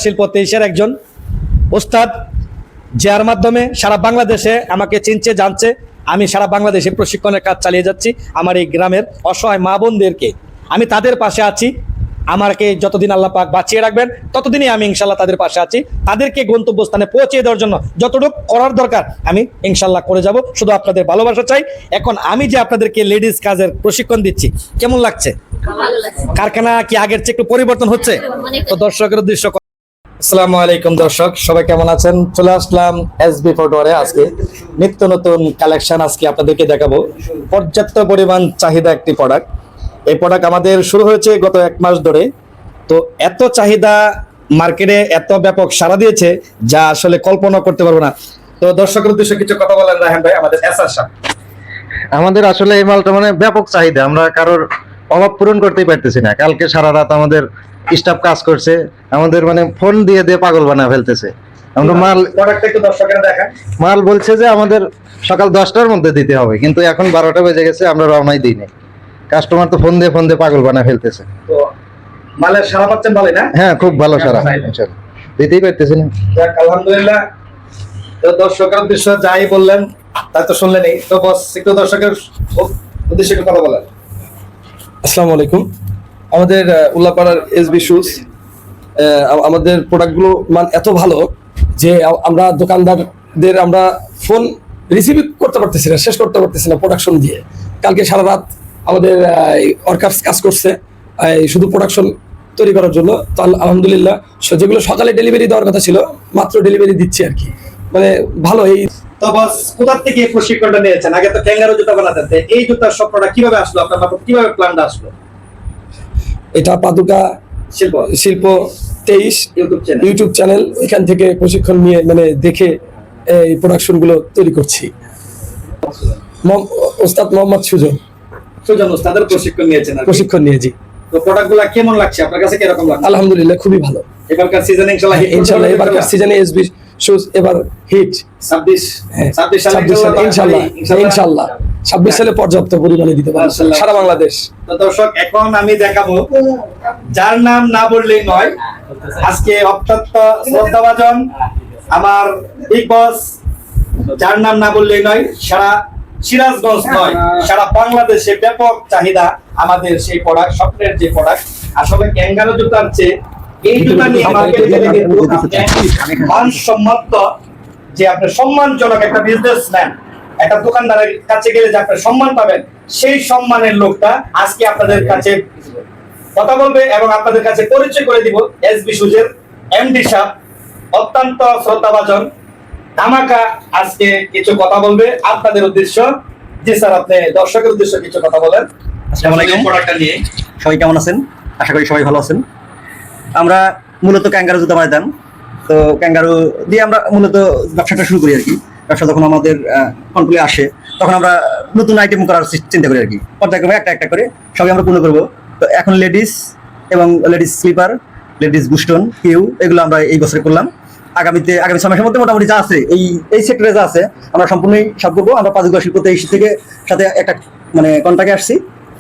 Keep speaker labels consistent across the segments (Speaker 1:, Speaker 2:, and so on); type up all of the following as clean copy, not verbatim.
Speaker 1: শিল্প 23-এর একজন ওস্তাদ, যার মাধ্যমে সারা বাংলাদেশে আমাকে চিনছে, জানছে। আমি সারা বাংলাদেশে প্রশিক্ষণের কাজ চালিয়ে যাচ্ছি। আমার এই গ্রামের অসহায় মা বোনদেরকে আমি তাদের পাশে আছি। আমাকে যতদিন আল্লাহ পাক বাঁচিয়ে রাখবেন ততদিনই আমি ইনশাল্লাহ তাদের পাশে আছি। তাদেরকে গন্তব্যস্থানে পৌঁছে দেওয়ার জন্য যতটুকু করার দরকার আমি ইনশাল্লাহ করে যাব। শুধু আপনাদের ভালোবাসা চাই। এখন আমি যে আপনাদেরকে লেডিস কাজের প্রশিক্ষণ দিচ্ছি, কেমন লাগছে? কারখানা কি আগের চেয়ে একটু পরিবর্তন হচ্ছে? তো দর্শকের উদ্দেশ্য। আসসালামু আলাইকুম দর্শক, সবাই কেমন আছেন? চলে আসলাম এসবি ফুটওয়্যারে। আজকে নিত্য নতুন কালেকশন আজকে আপনাদেরকে দেখাবো। পর্যাপ্ত পরিমাণ চাহিদা একটি প্রোডাক্ট। এই প্রোডাক্ট আমাদের শুরু হয়েছে গত 1 মাস ধরে। তো এত চাহিদা মার্কেটে, এত ব্যাপক সাড়া দিয়েছে যা আসলে কল্পনা করতে পারবো না। তো দর্শকের উদ্দেশ্যে কিছু কথা বলেন রায়হান ভাই, আমাদের এসআর সাহেব।
Speaker 2: আমাদের আসলে এই মালটা মানে ব্যাপক চাহিদা, আমরা কারোর অভাব পূরণ করতেই পারতেছি না। কালকে সারা রাত আমাদের স্টাফ কাজ করছে, আমাদের মানে ফোন দিয়ে দিয়ে পাগল বানায় ফেলতেছে। আমরা
Speaker 1: প্রোডাক্টটা একটু দর্শকেরা দেখান।
Speaker 2: মাল বলছে যে আমাদের সকাল 10টার মধ্যে দিতে হবে, কিন্তু এখন 12টা বেজে গেছে, আমরা রওনাই দিই নাই। কাস্টমার তো ফোন দিয়ে পাগল বানায় ফেলতেছে।
Speaker 1: তো মালের সারা পাচ্ছেন ভালোই না?
Speaker 2: হ্যাঁ, খুব ভালো সারা, ইনশাআল্লাহ দিতেই পারতেছি না।
Speaker 1: যাক, আলহামদুলিল্লাহ। তো দর্শকের উদ্দেশ্যে যাই বললেন তাই তো শুনলেনই। তো বস, একটু দর্শকের উদ্দেশ্যে একটু কথা বলেন।
Speaker 3: আসসালামু আলাইকুম। আমাদের উল্লাপাড়ার এসবি শুজ, আমাদের প্রোডাক্টগুলো মান এত ভালো যে আমরা দোকানদারদের আমরা ফোন রিসিভ করতে পারতেছি না, শেষ করতে পারতেছি না প্রোডাকশন দিয়ে। কালকে সারা রাত আমাদের ওয়ার্কার্স কাজ করছে শুধু প্রোডাকশন তৈরি করার জন্য। তো আলহামদুলিল্লাহ যেগুলো সকালে ডেলিভারি দেওয়ার কথা ছিল মাত্র ডেলিভারি দিচ্ছে আর কি। মানে ভালো। এই
Speaker 1: তো বস, কোথা থেকে এই প্রশিক্ষণটা নিয়েছেন? আগে তো ক্যাঙ্গারু জুতা বানাতেন, এই জুতার স্বপ্নটা কিভাবে আসলো আপনার মাথায়? কিভাবে প্ল্যানটা আসলো?
Speaker 3: এটা পাদুকা শিল্প 23 ইউটিউব চ্যানেল, এখান থেকে প্রশিক্ষণ নিয়ে মানে দেখে এই প্রোডাকশন গুলো তৈরি করছি। ওস্তাদ মোহাম্মদ সুজন
Speaker 1: ওস্তাদের প্রশিক্ষণ নিয়েছেন?
Speaker 3: প্রশিক্ষণ নিয়েছি।
Speaker 1: তো প্রোডাক্টগুলো কেমন লাগছে আপনার কাছে? কিরকম লাগছে?
Speaker 3: আলহামদুলিল্লাহ খুবই ভালো।
Speaker 1: এবারকার সিজনে
Speaker 3: ইনশাআল্লাহ এবারকার সিজনে এসবি শুজ এবার হিট।
Speaker 1: 26 সালে
Speaker 3: ইনশাআল্লাহ 26 সালে পর্যাপ্ত পরিমাণে দিতে পারবো সারা বাংলাদেশ।
Speaker 1: তো দর্শক, এখন আমি দেখাবো যার নাম না বললেই নয়। আজকে অত্যন্ত শ্রদ্ধাভাজন আমার বিগ বস, যার নাম না বললেই নয়। সারা সিরাজগঞ্জ নয়, সারা বাংলাদেশে ব্যাপক চাহিদা আমাদের সেই প্রোডাক্ট, স্বপ্নের যে প্রোডাক্ট। আসলে ক্যাঙ্গারু জুতার চেয়ে এই জুতা নিয়ে মার্কেটে গেলে কিন্তু মানসম্মত যে আপনার সম্মানজনক একটা বিজনেসম্যান, একটা দোকানদারের কাছে গেলে যে আপনার সম্মান পাবেন, সেই সম্মানের লোকটা আজকে আপনাদের কাছে কথা বলবে এবং আপনাদের কাছে পরিচয় করে দিব। এসবি শুজের এমডি সাহেব অত্যন্ত শ্রদ্ধাভাজন ধামাকা আজকে কিছু কথা বলবে আপনাদের উদ্দেশ্য। জি স্যার, আপনি দর্শকের উদ্দেশ্যে কিছু কথা বলেন।
Speaker 4: আসসালামু আলাইকুম। প্রোডাক্টটা নিয়ে সবাই কেমন আছেন? আশা করি সবাই ভালো আছেন। আমরা মূলত ক্যাঙ্গারু জুতা বানাতাম। তো ক্যাঙ্গারু দিয়ে আমরা মূলত ব্যবসাটা শুরু করি আর কি। ব্যবসা যখন আমাদের কন্ট্রোলে আসে তখন আমরা নতুন আইটেম করার চিন্তা করি আর কি। পর্যায়ক্রমে একটা একটা করে সবই আমরা পূর্ণ করবো। তো এখন লেডিস এবং লেডিস স্লিপার, লেডিস বুস্টন, হিউ, এগুলো আমরা এই বছরে করলাম। আগামী 6 মাসের মধ্যে মোটামুটি যা আছে এই সেক্টরে যা আছে আমরা সম্পূর্ণই সব করবো। আমরা পাদুকা শিল্প 23 থেকে সাথে একটা মানে কন্ট্রাক্টে আসছি।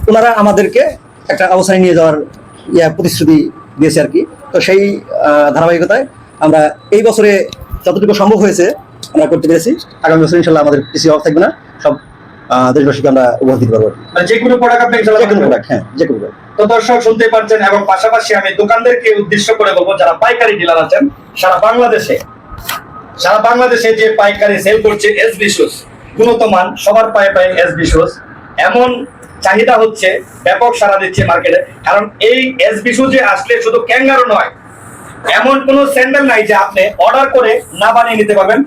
Speaker 4: ওনারা আমাদেরকে একটা অবস্থানে নিয়ে যাওয়ার প্রতিশ্রুতি দিয়েছে আর কি। তো সেই ধারাবাহিকতায় আমরা এই বছরে যতটুকু সম্ভব হয়েছে আমরা করতে পেরেছি। আগামী বছর ইনশাল্লাহ আমাদের কিছু অভাব থাকবে না, সব দেশবাসীকে আমরা উপহার দিতে পারবো।
Speaker 1: যে কোনো প্রোডাক্ট আপনি
Speaker 4: যে কোনো প্রোডাক্ট, হ্যাঁ যে কোনো প্রোডাক্ট।
Speaker 1: তো দর্শক শুনতে পাচ্ছেন, এবং পাশাপাশি আমি দোকানদারকে উদ্দেশ্য করে বলবো যারা পাইকারি ডিলার আছেন সারা বাংলাদেশে যে পাইকারি সেল করছে এসবি শুজ, গুণগত মান সবার পায়ে পায়ে এসবি শুজ। এমন চাহিদা হচ্ছে, ব্যাপক সাড়া দিচ্ছে মার্কেটে। কারণ এই এসবি শুজে আসলে শুধু ক্যাঙ্গারু নয়, এমন কোনো স্যান্ডেল নাই যে আপনি অর্ডার করে না বানিয়ে নিতে পারবেন।